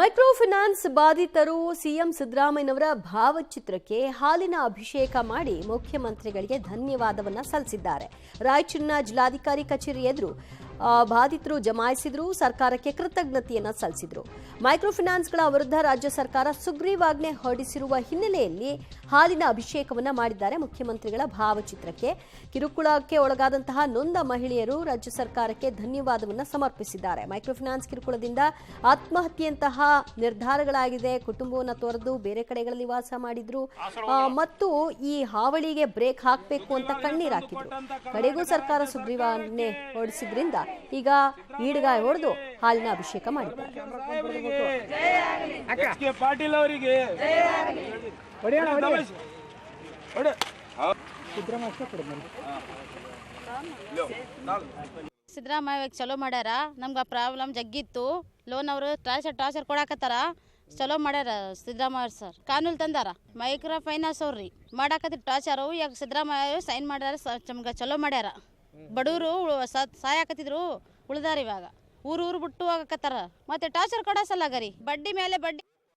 Micro finance ಬಾಧಿತರು CM ಸಿದ್ದರಾಮಯ್ಯನವರ ಭಾವಚಿತ್ರಕ್ಕೆ ಹಾಲಿನ ಅಭಿಷೇಕ ಮಾಡಿ ಮುಖ್ಯಮಂತ್ರಿಗಳಿಗೆ ಧನ್ಯವಾದವನ್ನ ಸಲ್ಲಿಸಿದ್ದಾರೆ. ರಾಯಚೂರಿನ ಜಿಲ್ಲಾಧಿಕಾರಿ ಕಚೇರಿ ಎದುರು ಬಾಧಿತರು ಜಮಾಯಿಸಿದ್ರು, ಸರ್ಕಾರಕ್ಕೆ ಕೃತಜ್ಞತೆಯನ್ನ ಸಲ್ಲಿಸಿದ್ರು. ಮೈಕ್ರೋ ಫೈನಾನ್ಸ್ಗಳ ವಿರುದ್ಧ ರಾಜ್ಯ ಸರ್ಕಾರ ಸುಗ್ರೀವಾಜ್ಞೆ ಹೊರಡಿಸಿರುವ ಹಿನ್ನೆಲೆಯಲ್ಲಿ ಹಾಲಿನ ಅಭಿಷೇಕವನ್ನ ಮಾಡಿದ್ದಾರೆ. ಮುಖ್ಯಮಂತ್ರಿಗಳ ಭಾವಚಿತ್ರಕ್ಕೆ ಕಿರುಕುಳಕ್ಕೆ ಒಳಗಾದಂತಹ ನೊಂದ ಮಹಿಳೆಯರು ರಾಜ್ಯ ಸರ್ಕಾರಕ್ಕೆ ಧನ್ಯವಾದವನ್ನ ಸಮರ್ಪಿಸಿದ್ದಾರೆ. Micro finance ಕಿರುಕುಳದಿಂದ ಆತ್ಮಹತ್ಯೆಯಂತಹ ನಿರ್ಧಾರಗಳಾಗಿದೆ. ಕುಟುಂಬವನ್ನು ತೊರೆದು ಬೇರೆ ಕಡೆಗಳಲ್ಲಿ ವಾಸ ಮಾಡಿದ್ರು ಮತ್ತು ಈ ಹಾವಳಿಗೆ ಬ್ರೇಕ್ ಹಾಕಬೇಕು ಅಂತ ಕಣ್ಣೀರು ಹಾಕಿದ್ರು. ಕಡೆಗೂ ಸರ್ಕಾರ ಸುಗ್ರೀವಾಜ್ಞೆ ಹೊರಡಿಸಿದ್ರಿಂದ ಈಗ ಈಡ್ಗಾಯ ಹೊಡೆದು ಹಾಲಿನ ಅಭಿಷೇಕ ಮಾಡಿದ್ದಾರೆ. ಸಿದ್ದರಾಮಯ್ಯ ಚಲೋ ಮಾಡ್ಯಾರ. ನಮ್ಗೆ ಪ್ರಾಬ್ಲಮ್ ಜಗ್ಗಿತ್ತು. ಲೋನ್ ಅವರು ಟಾರ್ಚರ್ ಕೊಡಾಕತ್ತಾರ. ಚಲೋ ಮಾಡ್ಯಾರ ಸಿದ್ದರಾಮಯ್ಯ ಸರ್. ಕಾನೂನು ತಂದಾರ. ಮೈಕ್ರೋ ಫೈನಾನ್ಸ್ ಅವ್ರಿ ಮಾಡಾಕತ್ತಿ ಟಾರ್ಚರು. ಈಗ ಸಿದ್ದರಾಮಯ್ಯ ಸೈನ್ ಮಾಡ್ಯಾರ. ನಮ್ಗೆ ಚಲೋ ಮಾಡ್ಯಾರ. ಬಡವರು ಸಾಯಾಕತ್ತಿದ್ರು, ಉಳಿದಾರ. ಇವಾಗ ಊರು ಬಿಟ್ಟು ಹೋಗಕತ್ತಾರ. ಮತ್ತೆ ಟಾರ್ಚರ್ ಕೊಡೋ ಸಲ ಬಡ್ಡಿ ಮೇಲೆ ಬಡ್ಡಿ